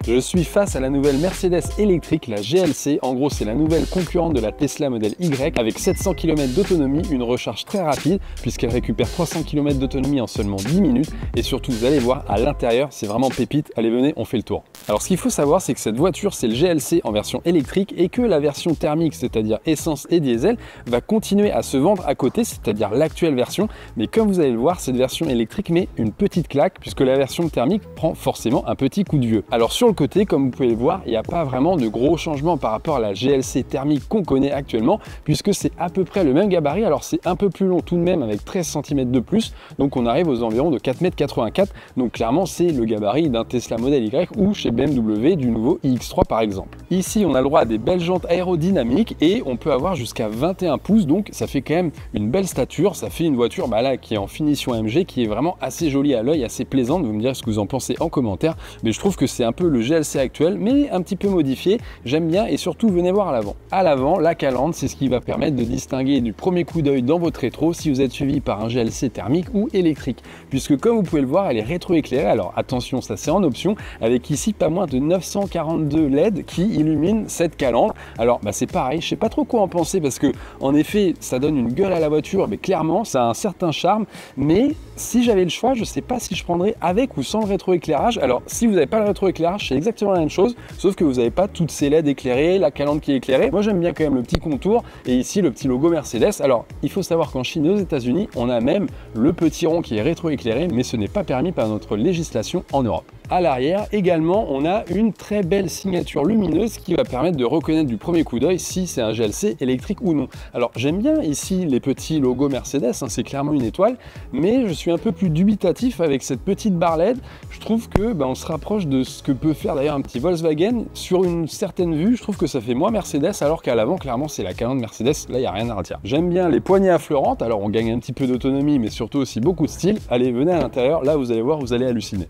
Je suis face à la nouvelle Mercedes électrique, la GLC. En gros, c'est la nouvelle concurrente de la Tesla modèle Y avec 700 km d'autonomie, une recharge très rapide puisqu'elle récupère 300 km d'autonomie en seulement 10 minutes. Et surtout, vous allez voir, à l'intérieur, c'est vraiment pépite. Allez, venez, on fait le tour. Alors, ce qu'il faut savoir, c'est que cette voiture, c'est le GLC en version électrique et que la version thermique, c'est-à-dire essence et diesel, va continuer à se vendre à côté, c'est-à-dire l'actuelle version. Mais comme vous allez le voir, cette version électrique met une petite claque puisque la version thermique prend forcément un petit coup de vieux. Alors, sur le côté, comme vous pouvez le voir, il n'y a pas vraiment de gros changements par rapport à la GLC thermique qu'on connaît actuellement, puisque c'est à peu près le même gabarit. Alors c'est un peu plus long tout de même avec 13 cm de plus, donc on arrive aux environs de 4,84 m. Donc clairement c'est le gabarit d'un Tesla modèle Y ou chez BMW du nouveau iX3 par exemple. Ici on a le droit à des belles jantes aérodynamiques et on peut avoir jusqu'à 21 pouces, donc ça fait quand même une belle stature. Ça fait une voiture là qui est en finition AMG, qui est vraiment assez jolie à l'œil, assez plaisante. Vous me direz ce que vous en pensez en commentaire, mais je trouve que c'est un peu le GLC actuel, mais un petit peu modifié. J'aime bien et surtout venez voir à l'avant. À l'avant, la calandre, c'est ce qui va permettre de distinguer du premier coup d'œil dans votre rétro si vous êtes suivi par un GLC thermique ou électrique, puisque comme vous pouvez le voir, elle est rétroéclairée. Alors attention, ça c'est en option, avec ici pas moins de 942 LED qui illuminent cette calandre. Alors c'est pareil, je sais pas trop quoi en penser parce que en effet, ça donne une gueule à la voiture, mais clairement, ça a un certain charme. Mais si j'avais le choix, je sais pas si je prendrais avec ou sans le rétroéclairage. Alors si vous n'avez pas le rétroéclairage, c'est exactement la même chose, sauf que vous n'avez pas toutes ces LED éclairées, la calandre qui est éclairée. Moi j'aime bien quand même le petit contour et ici le petit logo Mercedes. Alors il faut savoir qu'en Chine et aux États-Unis, on a même le petit rond qui est rétroéclairé, mais ce n'est pas permis par notre législation en Europe. À l'arrière également, on a une très belle signature lumineuse qui va permettre de reconnaître du premier coup d'œil si c'est un GLC électrique ou non. Alors j'aime bien ici les petits logos Mercedes, c'est clairement une étoile, mais je suis un peu plus dubitatif avec cette petite barre LED. Je trouve que on se rapproche de ce que peut faire d'ailleurs un petit Volkswagen sur une certaine vue. Je trouve que ça fait moins Mercedes, alors qu'à l'avant clairement c'est la calandre Mercedes, là il n'y a rien à redire. J'aime bien les poignées affleurantes, alors on gagne un petit peu d'autonomie mais surtout aussi beaucoup de style. Allez, venez à l'intérieur, là vous allez voir, vous allez halluciner.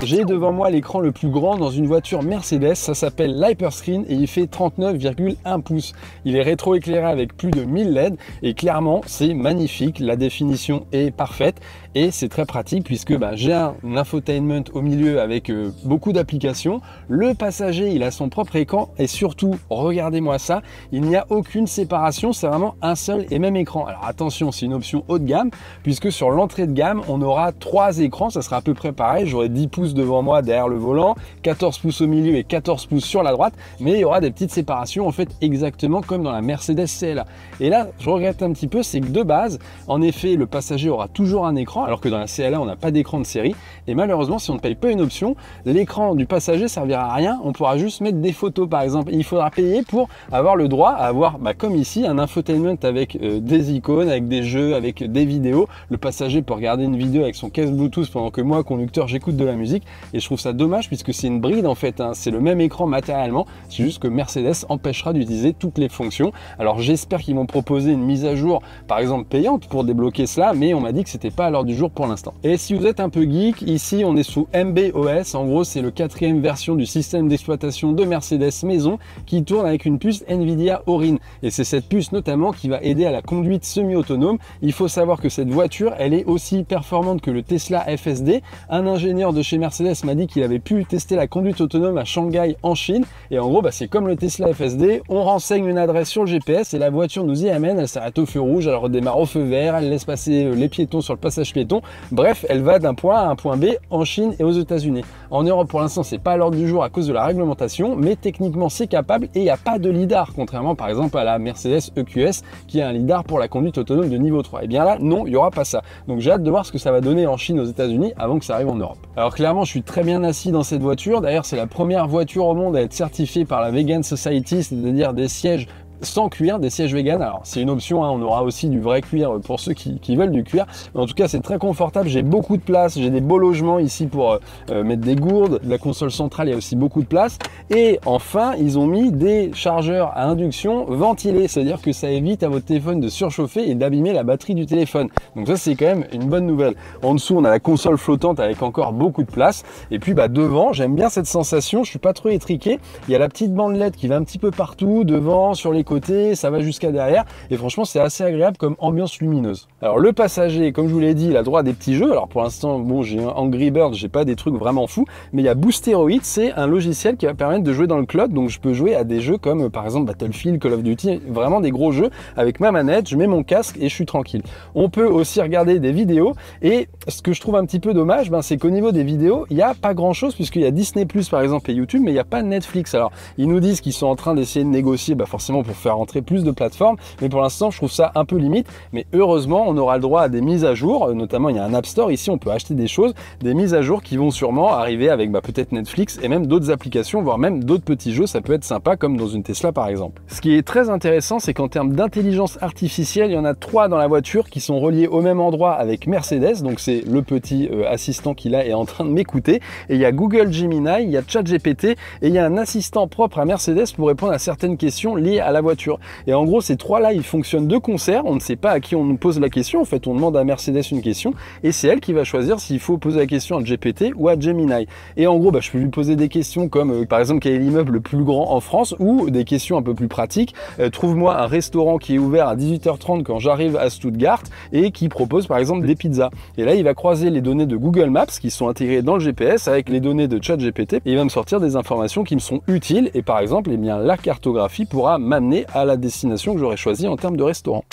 J'ai devant moi l'écran le plus grand dans une voiture Mercedes, ça s'appelle l'Hyperscreen et il fait 39,1 pouces. Il est rétroéclairé avec plus de 1000 LED et clairement c'est magnifique, la définition est parfaite et c'est très pratique puisque j'ai un infotainment au milieu avec beaucoup d'applications. Le passager il a son propre écran et surtout regardez-moi ça, il n'y a aucune séparation, c'est vraiment un seul et même écran. Alors attention, c'est une option haut de gamme puisque sur l'entrée de gamme on aura 3 écrans, ça sera à peu près pareil, j'aurai 10 pouces devant moi derrière le volant, 14 pouces au milieu et 14 pouces sur la droite, mais il y aura des petites séparations en fait exactement comme dans la Mercedes CLA. Et là je regrette un petit peu, c'est que de base en effet le passager aura toujours un écran alors que dans la CLA on n'a pas d'écran de série et malheureusement si on ne paye pas une option, l'écran du passager servira à rien, on pourra juste mettre des photos par exemple. Il faudra payer pour avoir le droit à avoir comme ici un infotainment avec des icônes, avec des jeux, avec des vidéos. Le passager peut regarder une vidéo avec son casque Bluetooth pendant que moi conducteur j'écoute de la musique et je trouve ça dommage puisque c'est une bride en fait, c'est le même écran matériellement, c'est juste que Mercedes empêchera d'utiliser toutes les fonctions. Alors j'espère qu'ils vont proposer une mise à jour par exemple payante pour débloquer cela, mais on m'a dit que c'était pas à l'heure du jour pour l'instant. Et si vous êtes un peu geek, ici on est sous MB.OS, en gros c'est le 4e version du système d'exploitation de Mercedes maison qui tourne avec une puce Nvidia Orin et c'est cette puce notamment qui va aider à la conduite semi-autonome. Il faut savoir que cette voiture elle est aussi performante que le Tesla FSD. Un ingénieur de chez Mercedes m'a dit qu'il avait pu tester la conduite autonome à Shanghai en Chine et en gros c'est comme le Tesla FSD, on renseigne une adresse sur le GPS et la voiture nous y amène, elle s'arrête au feu rouge, elle redémarre au feu vert, elle laisse passer les piétons sur le passage piéton, bref elle va d'un point A à un point B en Chine et aux États-Unis. En Europe pour l'instant c'est pas à l'ordre du jour à cause de la réglementation, mais techniquement c'est capable et il n'y a pas de lidar, contrairement par exemple à la Mercedes EQS qui a un lidar pour la conduite autonome de niveau 3. Et bien là non, il n'y aura pas ça. Donc j'ai hâte de voir ce que ça va donner en Chine, aux États-Unis avant que ça arrive en Europe. Alors clairement je suis très bien assis dans cette voiture, d'ailleurs c'est la première voiture au monde à être certifiée par la Vegan Society, c'est-à-dire des sièges sans cuir, des sièges vegan. Alors c'est une option, on aura aussi du vrai cuir pour ceux qui veulent du cuir, mais en tout cas c'est très confortable, j'ai beaucoup de place, j'ai des beaux logements ici pour mettre des gourdes, la console centrale il y a aussi beaucoup de place et enfin ils ont mis des chargeurs à induction ventilés, c'est-à-dire que ça évite à votre téléphone de surchauffer et d'abîmer la batterie du téléphone, donc ça c'est quand même une bonne nouvelle. En dessous on a la console flottante avec encore beaucoup de place et puis devant j'aime bien cette sensation, je suis pas trop étriqué, il y a la petite bande LED qui va un petit peu partout, devant, sur les côté, ça va jusqu'à derrière, et franchement c'est assez agréable comme ambiance lumineuse. Alors le passager, comme je vous l'ai dit, il a droit à des petits jeux. Alors pour l'instant, bon, j'ai un Angry Birds, j'ai pas des trucs vraiment fous, mais il y a Boosteroid, c'est un logiciel qui va permettre de jouer dans le cloud, donc je peux jouer à des jeux comme par exemple Battlefield, Call of Duty, vraiment des gros jeux avec ma manette, je mets mon casque et je suis tranquille. On peut aussi regarder des vidéos, et ce que je trouve un petit peu dommage, c'est qu'au niveau des vidéos, il n'y a pas grand chose, puisqu'il y a Disney+, par exemple, et YouTube, mais il n'y a pas Netflix. Alors ils nous disent qu'ils sont en train d'essayer de négocier forcément pour faire entrer plus de plateformes, mais pour l'instant je trouve ça un peu limite. Mais heureusement on aura le droit à des mises à jour, notamment il y a un App Store ici, on peut acheter des choses, des mises à jour qui vont sûrement arriver avec peut-être Netflix et même d'autres applications, voire même d'autres petits jeux. Ça peut être sympa comme dans une Tesla par exemple. Ce qui est très intéressant, c'est qu'en termes d'intelligence artificielle, il y en a 3 dans la voiture qui sont reliés au même endroit avec Mercedes, donc c'est le petit assistant qui là est en train de m'écouter, et il y a Google Gemini, il y a ChatGPT, et il y a un assistant propre à Mercedes pour répondre à certaines questions liées à la voiture. Et en gros ces 3 là ils fonctionnent de concert, on ne sait pas à qui on nous pose la question, en fait on demande à Mercedes une question et c'est elle qui va choisir s'il faut poser la question à GPT ou à Gemini. Et en gros je peux lui poser des questions comme par exemple quel est l'immeuble le plus grand en France, ou des questions un peu plus pratiques, trouve-moi un restaurant qui est ouvert à 18h30 quand j'arrive à Stuttgart et qui propose par exemple des pizzas. Et là il va croiser les données de Google Maps qui sont intégrées dans le GPS avec les données de ChatGPT et il va me sortir des informations qui me sont utiles, et par exemple la cartographie pourra m'amener à la destination que j'aurais choisie en termes de restaurant.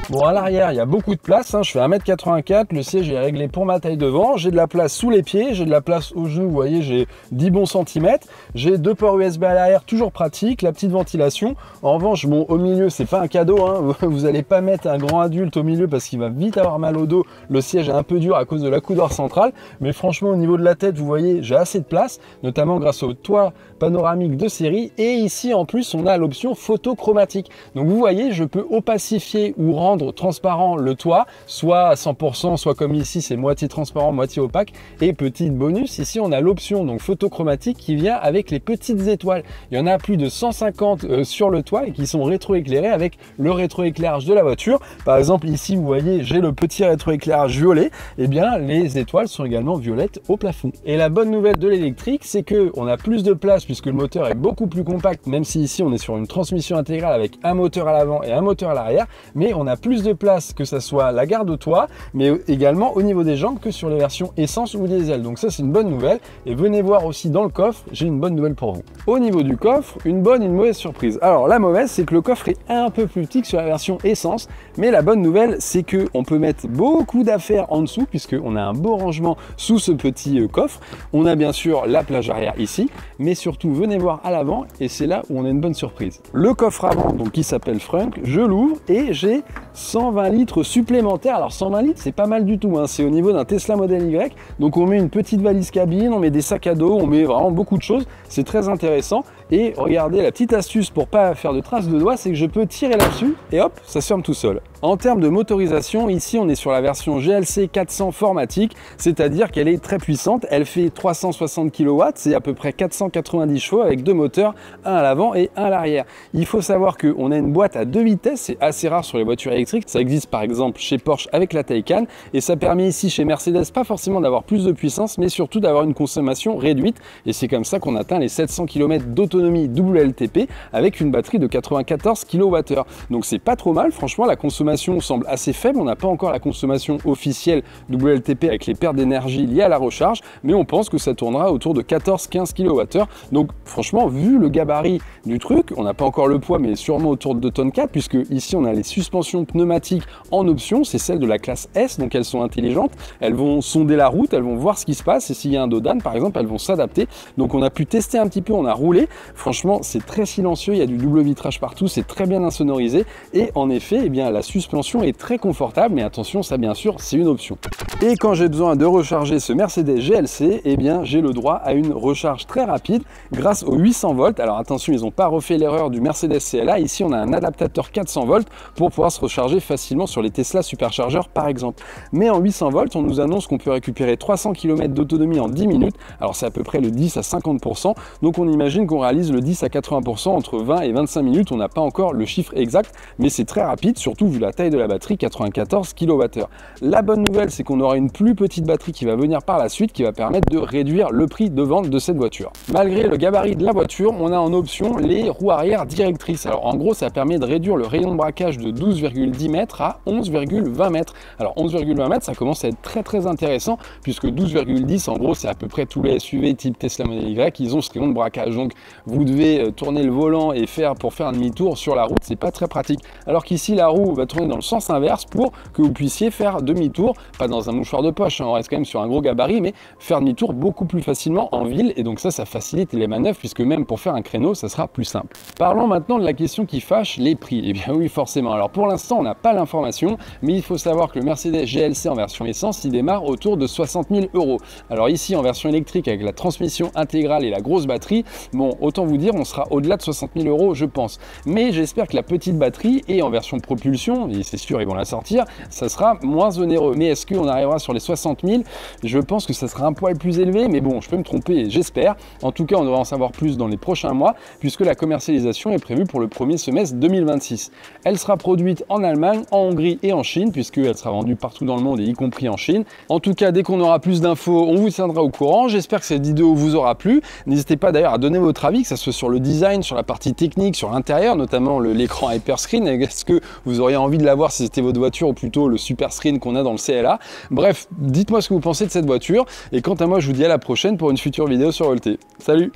Bon, à l'arrière il y a beaucoup de place, je fais 1m84, le siège est réglé pour ma taille devant, j'ai de la place sous les pieds, j'ai de la place au genou, vous voyez j'ai 10 bons centimètres, j'ai 2 ports USB à l'arrière, toujours pratique, la petite ventilation. En revanche au milieu c'est pas un cadeau, vous n'allez pas mettre un grand adulte au milieu parce qu'il va vite avoir mal au dos, le siège est un peu dur à cause de la coudoir centrale, mais franchement au niveau de la tête vous voyez j'ai assez de place, notamment grâce au toit panoramique de série, et ici en plus on a l'option photo chromatique, donc vous voyez je peux opacifier ou rendre transparent le toit, soit à 100%, soit comme ici c'est moitié transparent moitié opaque, et petit bonus ici on a l'option donc photo chromatique qui vient avec les petites étoiles. Il y en a plus de 150 sur le toit et qui sont rétroéclairés avec le rétroéclairage de la voiture. Par exemple ici vous voyez j'ai le petit rétroéclairage violet, et bien les étoiles sont également violettes au plafond. Et la bonne nouvelle de l'électrique, c'est que on a plus de place puisque le moteur est beaucoup plus compact, même si ici on est sur une transmission intégrale avec un moteur à l'avant et un moteur à l'arrière, mais on a plus de place, que ça soit la garde au toit, mais également au niveau des jambes que sur les versions essence ou diesel. Donc ça c'est une bonne nouvelle. Et venez voir aussi dans le coffre, j'ai une bonne nouvelle pour vous. Au niveau du coffre, une bonne et une mauvaise surprise. Alors la mauvaise, c'est que le coffre est un peu plus petit que sur la version essence, mais la bonne nouvelle, c'est que on peut mettre beaucoup d'affaires en dessous puisqu'on a un beau rangement sous ce petit coffre. On a bien sûr la plage arrière ici, mais surtout venez voir à l'avant, et c'est là où on a une bonne surprise. Le coffre avant, donc qui s'appelle Frunk, je l'ouvre et j'ai 120 litres supplémentaires. Alors 120 litres c'est pas mal du tout, c'est au niveau d'un Tesla Model Y, donc on met une petite valise cabine, on met des sacs à dos, on met vraiment beaucoup de choses, c'est très intéressant. Et regardez, la petite astuce pour pas faire de traces de doigts, c'est que je peux tirer là-dessus et hop, ça se ferme tout seul. En termes de motorisation, ici on est sur la version GLC 400 Formatic, c'est-à-dire qu'elle est très puissante, elle fait 360 kW, c'est à peu près 490 chevaux avec 2 moteurs, un à l'avant et un à l'arrière. Il faut savoir qu'on a une boîte à 2 vitesses, c'est assez rare sur les voitures électriques, ça existe par exemple chez Porsche avec la Taycan, et ça permet ici chez Mercedes pas forcément d'avoir plus de puissance, mais surtout d'avoir une consommation réduite, et c'est comme ça qu'on atteint les 700 km d'autonomie WLTP avec une batterie de 94 kWh. Donc c'est pas trop mal, franchement la consommation semble assez faible, on n'a pas encore la consommation officielle WLTP avec les pertes d'énergie liées à la recharge, mais on pense que ça tournera autour de 14-15 kWh. Donc franchement, vu le gabarit du truc, on n'a pas encore le poids, mais sûrement autour de 2 tonnes 4, puisque ici on a les suspensions pneumatiques en option, c'est celle de la classe S, donc elles sont intelligentes, elles vont sonder la route, elles vont voir ce qui se passe, et s'il y a un dos d'âne par exemple, elles vont s'adapter. Donc on a pu tester un petit peu, on a roulé, franchement c'est très silencieux, il y a du double vitrage partout, c'est très bien insonorisé, et en effet, eh bien, la suspension est très confortable, mais attention, ça bien sûr c'est une option. Et quand j'ai besoin de recharger ce Mercedes GLC, eh bien j'ai le droit à une recharge très rapide grâce aux 800 volts. Alors attention, ils n'ont pas refait l'erreur du Mercedes CLA, ici on a un adaptateur 400 volts pour pouvoir se recharger facilement sur les Tesla superchargeurs par exemple. Mais en 800 volts, on nous annonce qu'on peut récupérer 300 km d'autonomie en 10 minutes, alors c'est à peu près le 10 à 50%, donc on imagine qu'on réalise le 10 à 80% entre 20 et 25 minutes, on n'a pas encore le chiffre exact, mais c'est très rapide, surtout vu la taille de la batterie, 94 kWh. La bonne nouvelle, c'est qu'on aura une plus petite batterie qui va venir par la suite, qui va permettre de réduire le prix de vente de cette voiture. Malgré le gabarit de la voiture, on a en option les roues arrière directrices. Alors en gros, ça permet de réduire le rayon de braquage de 12,10 mètres à 11,20 mètres. Alors 11,20 mètres, ça commence à être très intéressant, puisque 12,10 en gros, c'est à peu près tous les SUV type Tesla Model Y, ils ont ce rayon de braquage. Donc vous devez tourner le volant et pour faire un demi-tour sur la route, c'est pas très pratique. Alors qu'ici, la roue va tourner dans le sens inverse pour que vous puissiez faire demi-tour, pas dans un mouchoir de poche, hein, on reste quand même sur un gros gabarit, mais faire demi-tour beaucoup plus facilement en ville, et donc ça facilite les manœuvres, puisque même pour faire un créneau, ça sera plus simple. Parlons maintenant de la question qui fâche, les prix. Eh bien oui, forcément. Alors pour l'instant, on n'a pas l'information, mais il faut savoir que le Mercedes GLC en version essence, il démarre autour de 60 000 €. Alors ici, en version électrique, avec la transmission intégrale et la grosse batterie, bon, autant vous dire, on sera au-delà de 60 000 €, je pense. Mais j'espère que la petite batterie et en version propulsion, et c'est sûr, ils vont la sortir, ça sera moins onéreux. Mais est-ce qu'on arrivera sur les 60 000? Je pense que ça sera un poil plus élevé, mais bon, je peux me tromper, j'espère. En tout cas, on devra en savoir plus dans les prochains mois, puisque la commercialisation est prévue pour le premier semestre 2026. Elle sera produite en Allemagne, en Hongrie et en Chine, puisqu'elle sera vendue partout dans le monde, et y compris en Chine. En tout cas, dès qu'on aura plus d'infos, on vous tiendra au courant. J'espère que cette vidéo vous aura plu. N'hésitez pas d'ailleurs à donner votre avis, que ce soit sur le design, sur la partie technique, sur l'intérieur, notamment l'écran Hyperscreen. Est-ce que vous auriez envie de l'avoir si c'était votre voiture, ou plutôt le Super Screen qu'on a dans le CLA? Bref, dites-moi ce que vous pensez de cette voiture. Et quant à moi, je vous dis à la prochaine pour une future vidéo sur Volté. Salut!